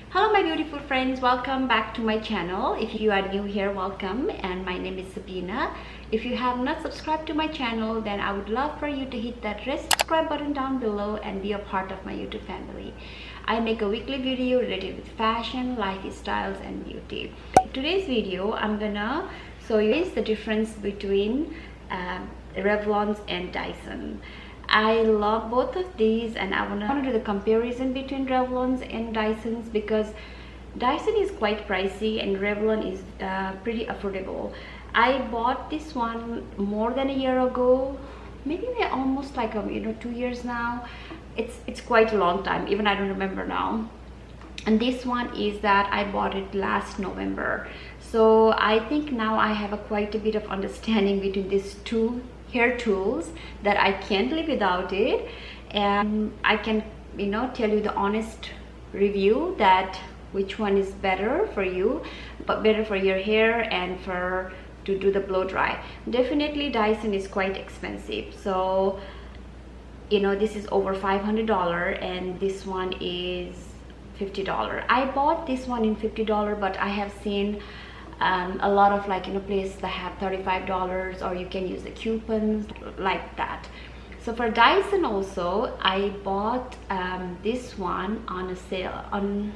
Hello my beautiful friends, welcome back to my channel. If you are new here, welcome, and my name is Sabina. If you have not subscribed to my channel, then I would love for you to hit that red subscribe button down below and be a part of my YouTube family. I make a weekly video related with fashion, lifestyles and beauty. In today's video, I'm gonna show you the difference between Revlon's and Dyson. I love both of these, and I want to do the comparison between Revlon's and Dyson's because Dyson is quite pricey and Revlon is pretty affordable. I bought this one more than a year ago, maybe almost like 2 years now. It's quite a long time, even I don't remember now. And this one is that I bought it last November, so I think now I have quite a bit of understanding between these two hair tools that I can't live without it, and I can tell you the honest review that which one is better for you, but better for your hair and to do the blow dry. Definitely Dyson is quite expensive, so this is over $500 and this one is $50. I bought this one in $50, but I have seen a lot of places that have $35, or you can use the coupons like that. So for Dyson also, I bought this one on a sale, on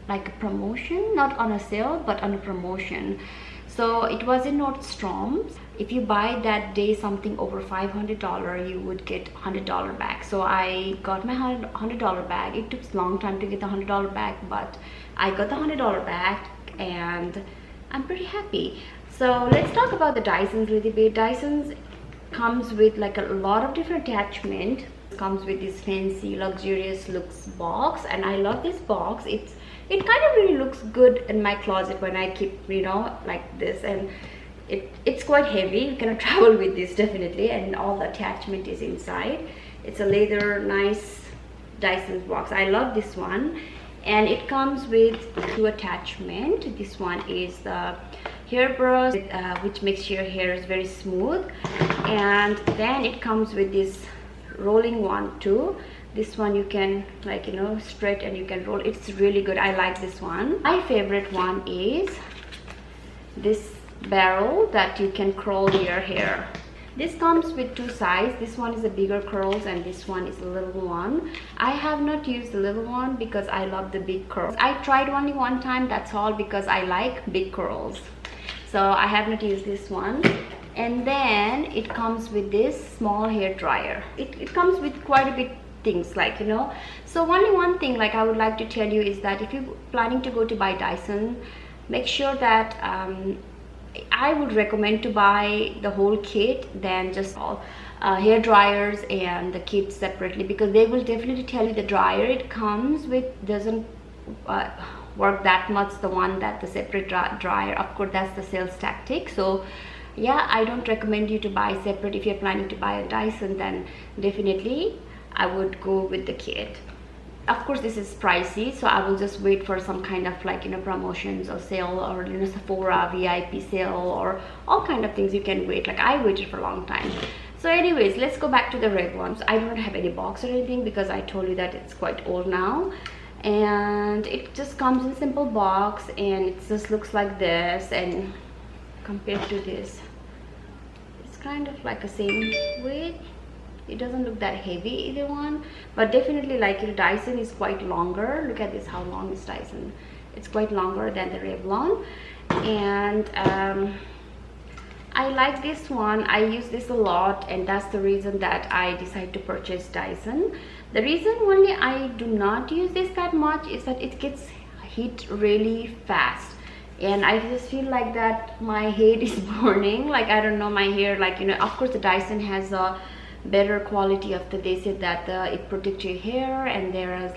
like a promotion, not on a sale but on a promotion. So it was in Nordstrom's. If you buy that day something over $500, you would get $100 back. So I got my $100 back. It took a long time to get the $100 back, but I got the $100 back and I'm pretty happy. So let's talk about the Dyson's a little bit. Dyson's comes with like a lot of different attachment. It comes with this fancy luxurious looks box, and I love this box. It kind of really looks good in my closet when I keep like this, and it's quite heavy. You cannot travel with this definitely, and all the attachment is inside. It's a leather nice Dyson's box. I love this one. And it comes with two attachments. This one is the hairbrush, which makes your hair is very smooth, and then it comes with this rolling one too. This one you can straight and you can roll. It's really good. I like this one. My favorite one is this barrel that you can curl your hair. This comes with two sizes. This one is a bigger curls and this one is a little one. I have not used the little one because I love the big curls. I tried only one time, that's all, because I like big curls. So I have not used this one. And then it comes with this small hair dryer. It comes with quite a bit things So only one thing I would like to tell you is that if you're planning to go to buy Dyson, make sure that I would recommend to buy the whole kit than just all hair dryers and the kit separately, because they will definitely tell you the dryer it comes with doesn't work that much, the one that the separate dryer. Of course, that's the sales tactic. So yeah, I don't recommend you to buy separate. If you're planning to buy a Dyson, then definitely I would go with the kit. Of course, this is pricey, so I will just wait for some kind of promotions or sale, or Sephora VIP sale, or all kind of things you can wait. I waited for a long time. So anyways, let's go back to the Revlon. I don't have any box or anything because I told you that it's quite old now, and it just comes in a simple box, and it just looks like this. And compared to this, it's kind of like the same weight. It doesn't look that heavy either one, but definitely Dyson is quite longer. Look at this, how long is Dyson. It's quite longer than the Revlon, and I like this one. I use this a lot, and that's the reason that I decided to purchase Dyson. The reason only I do not use this that much is that it gets heat really fast, and I just feel like that my head is burning. I don't know, my hair, of course the Dyson has a better quality of they said that it protects your hair, and there is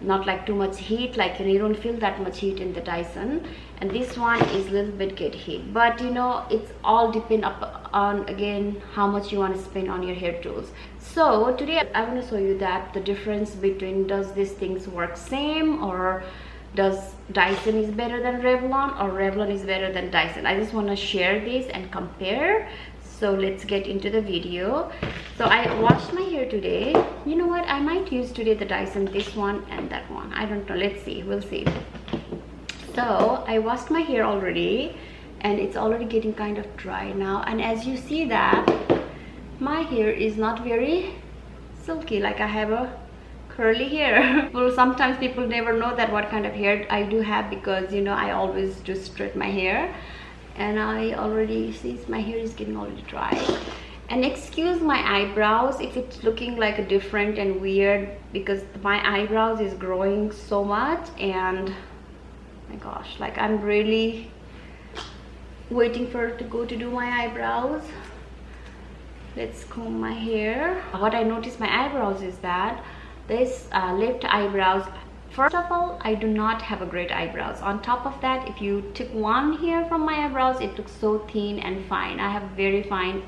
not too much heat, you don't feel that much heat in the Dyson. And this one is a little bit get heat, but it's all depend on again how much you want to spend on your hair tools. So today I want to show you that the difference between, does these things work same, or does Dyson is better than Revlon, or Revlon is better than Dyson. I just want to share this and compare. So let's get into the video. So I washed my hair today. You know what, I might use today the Dyson, this one and that one. I don't know, let's see, we'll see. So I washed my hair already and it's already getting kind of dry now, and as you see that my hair is not very silky, like I have a curly hair. Well, sometimes people never know that what kind of hair I do have, because you know I always just straighten my hair, and I already see my hair is getting already dry. And excuse my eyebrows if it's looking like different and weird, because my eyebrows is growing so much, and my gosh, like I'm really waiting for it to go to do my eyebrows. Let's comb my hair. What I noticed my eyebrows is that this left eyebrows, first of all, I do not have a great eyebrows. On top of that, if you took one hair from my eyebrows, it looks so thin and fine. I have very fine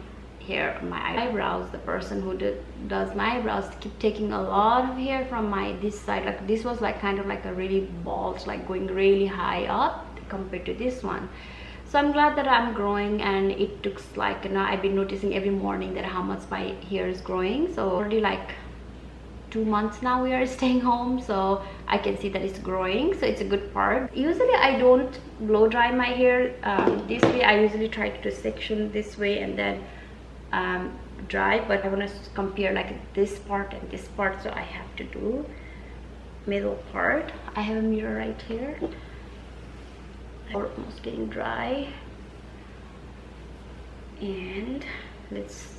hair on my eyebrows. The person who does my eyebrows keep taking a lot of hair from my this side. Like this was like kind of like a really bald, like going really high up compared to this one. So I'm glad that I'm growing, and it looks like, you know, I've been noticing every morning that how much my hair is growing. So already like 2 months now we are staying home, so I can see that it's growing, so it's a good part. Usually I don't blow dry my hair this way. I usually try to do section this way and then dry, but I want to compare like this part and this part, so I have to do middle part. I have a mirror right here. Almost getting dry, and let's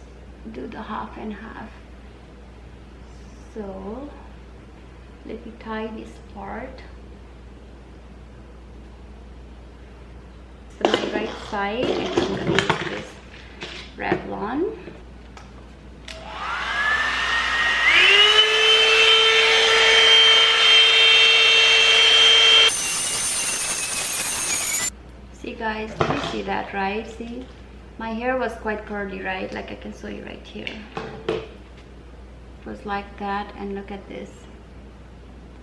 do the half and half. So let me tie this part. So my right side, and I'm gonna use this Revlon. See guys, did you see that, right? See, my hair was quite curly, right? Like I can show you right here. It was like that, and look at this.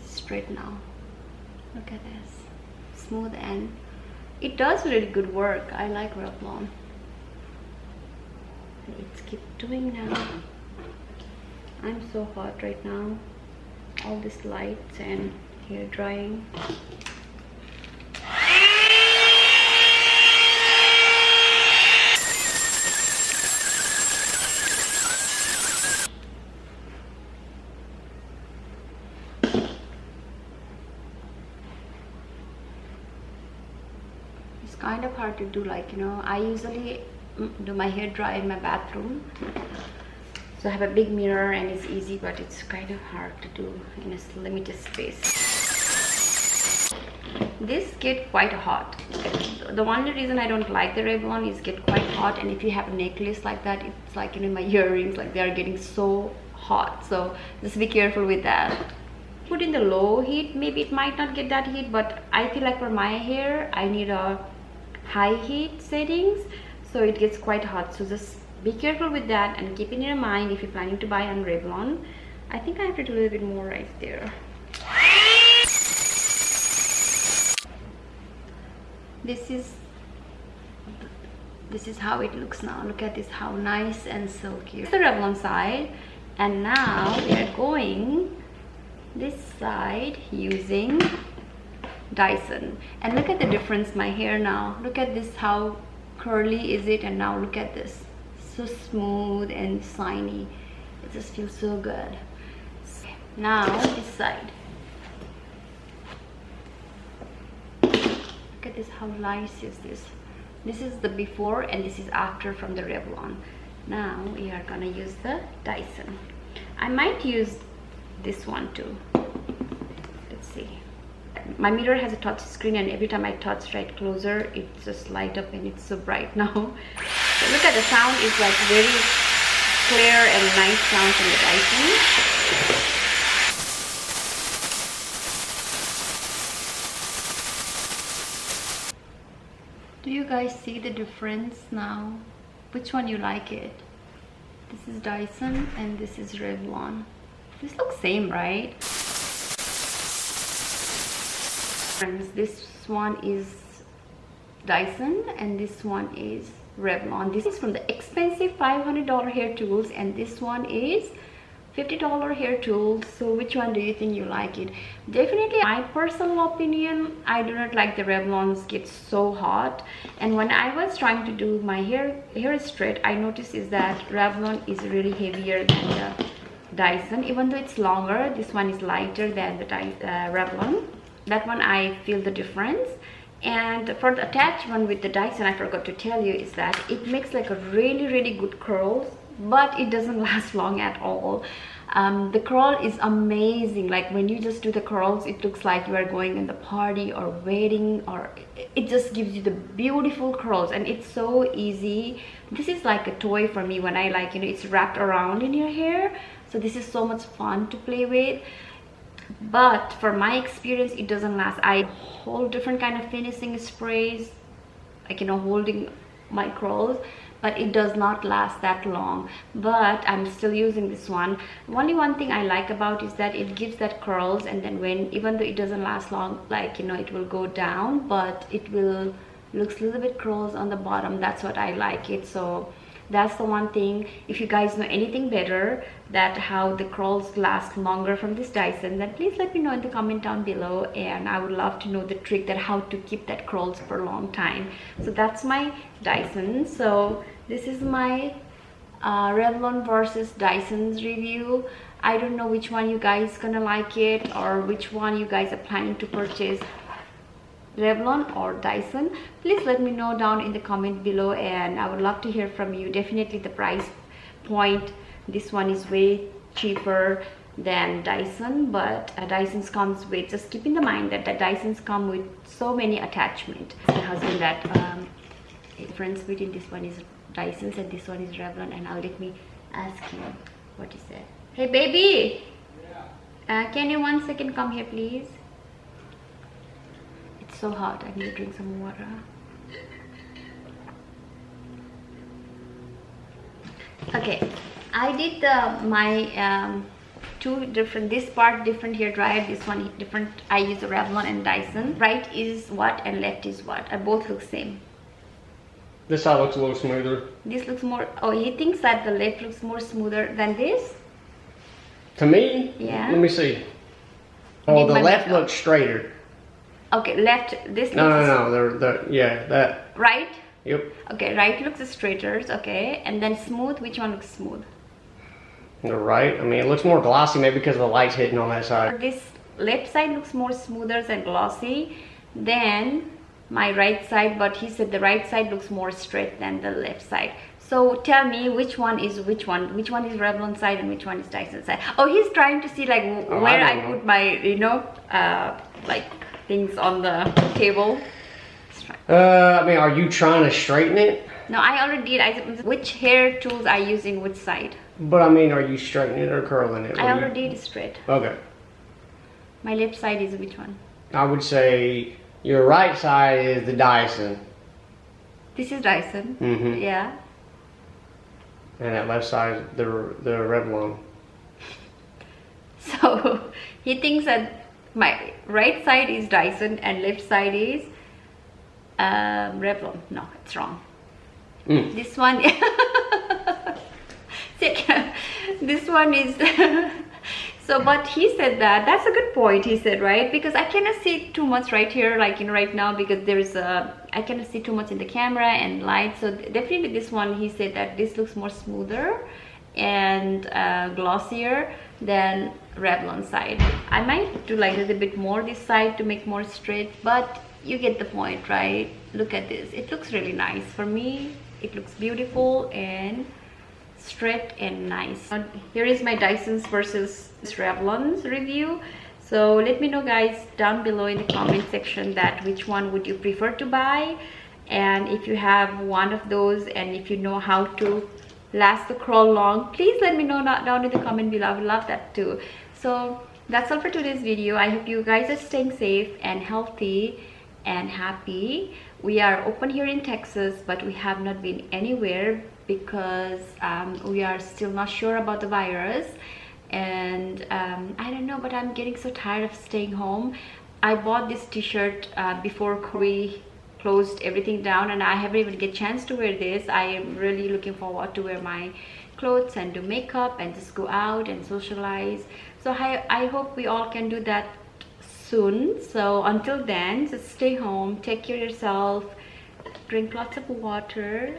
It's straight now. Look at this. Smooth, and it does really good work. I like Revlon. Let's keep doing now. I'm so hot right now. All these lights and hair drying. It's kind of hard to do, like, you know, I usually do my hair dry in my bathroom, so I have a big mirror and it's easy, but it's kind of hard to do in a limited space. This get quite hot. The only reason I don't like the Revlon is get quite hot, and if you have a necklace like that, it's like, you know, my earrings, like they are getting so hot, so just be careful with that. Put in the low heat, maybe it might not get that heat, but I feel like for my hair I need a high heat settings, so it gets quite hot. So just be careful with that, and keep it in mind if you're planning to buy on Revlon. I think I have to do a little bit more right there. This is how it looks now. Look at this, how nice and silky. It's the Revlon side, and now we are going this side using Dyson. And look at the difference my hair now. Look at this, how curly is it, and now look at this, so smooth and shiny. It just feels so good. Now this side. Look at this, how nice is this. This is the before and this is after from the Revlon. Now we are gonna use the Dyson. I might use this one too. Let's see. My mirror has a touch screen, and every time I touch right closer, it just light up and it's so bright now. So look at the sound, is like very clear and nice sound from the Dyson. Do you guys see the difference now? Which one you like it? This is Dyson and this is Revlon. This looks same, right? Friends, this one is Dyson and this one is Revlon. This is from the expensive $500 hair tools, and this one is $50 hair tools. So which one do you think you like it? Definitely, my personal opinion, I do not like the Revlons. Get so hot. And when I was trying to do my hair straight, I noticed is that Revlon is really heavier than the Dyson. Even though it's longer, this one is lighter than the Revlon. That one I feel the difference. And for the attachment with the Dyson, I forgot to tell you, is that it makes like a really good curls, but it doesn't last long at all. The curl is amazing. Like when you just do the curls, it looks like you are going in the party or wedding, or it just gives you the beautiful curls, and it's so easy. This is like a toy for me when I like, you know, it's wrapped around in your hair. So this is so much fun to play with. But for my experience, it doesn't last. I hold different kind of finishing sprays, like, you know, holding my curls, but it does not last that long. But I'm still using this one. Only one thing I like about is that it gives that curls, and then when, even though it doesn't last long, like, you know, it will go down, but it will looks a little bit curls on the bottom. That's what I like it. So that's the one thing. If you guys know anything better, that how the curls last longer from this Dyson, then please let me know in the comment down below, and I would love to know the trick that how to keep that curls for a long time. So that's my Dyson. So this is my Revlon versus Dyson's review. I don't know which one you guys gonna like it, or which one you guys are planning to purchase, Revlon or Dyson. Please let me know down in the comment below, and I would love to hear from you. Definitely the price point, this one is way cheaper than Dyson, but Dyson's comes with, just keep in the mind that the Dyson's come with so many attachments. My husband that difference between this one is Dyson's and this one is Revlon, and now let me ask him what he said. Hey baby, can you 1 second come here please? It's so hot, I need to drink some water. Okay, I did my two different, this part different hair dryer, this one different. I use the Revlon and Dyson. Right is what and left is what, both look same. This side looks a little smoother. This looks more, oh, he thinks that the left looks more smoother than this? To me? Yeah. Let me see. Oh, the left looks straighter. Okay, left, this looks... No, yeah, that. Right? Yep. Okay, right looks straighter, okay. And then smooth, which one looks smooth? The right, I mean, it looks more glossy maybe because the light's hitting on that side. This left side looks more smoother and glossy than my right side, but he said the right side looks more straight than the left side. So tell me which one is which one is Revlon side and which one is Dyson side. Oh, he's trying to see like where I put my, you know, like things on the table. I mean, are you trying to straighten it? No, I already did. Which hair tools I use in which side? But I mean, are you straightening it or curling it? I already did straight. Okay. My left side is which one? I would say your right side is the Dyson. This is Dyson. Mm-hmm. Yeah. And that left side is the Revlon. So he thinks that my right side is Dyson and left side is Revlon. No, it's wrong. This one this one is so, but he said that's a good point, he said, right? Because I cannot see too much right here, like, you know, right now, because there's I cannot see too much in the camera and light. So definitely this one, he said that this looks more smoother and glossier than Revlon side. I might do like a little bit more this side to make more straight, but you get the point, right? Look at this, it looks really nice. For me, it looks beautiful and straight and nice. Here is my Dyson's versus Revlon's review. So let me know guys down below in the comment section that which one would you prefer to buy, and if you have one of those and if you know how to last the curl long, please let me know down in the comment below. I would love that too. So that's all for today's video. I hope you guys are staying safe and healthy and happy. We are open here in Texas, but we have not been anywhere because we are still not sure about the virus, and I don't know, but I'm getting so tired of staying home. I bought this t-shirt before we closed everything down, and I haven't even get a chance to wear this. I am really looking forward to wear my clothes and do makeup and just go out and socialize. So I hope we all can do that soon. So until then, just stay home, take care of yourself, drink lots of water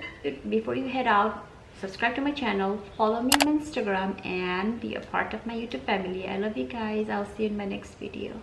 before you head out. Subscribe to my channel, follow me on Instagram, and be a part of my YouTube family. I love you guys. I'll see you in my next video.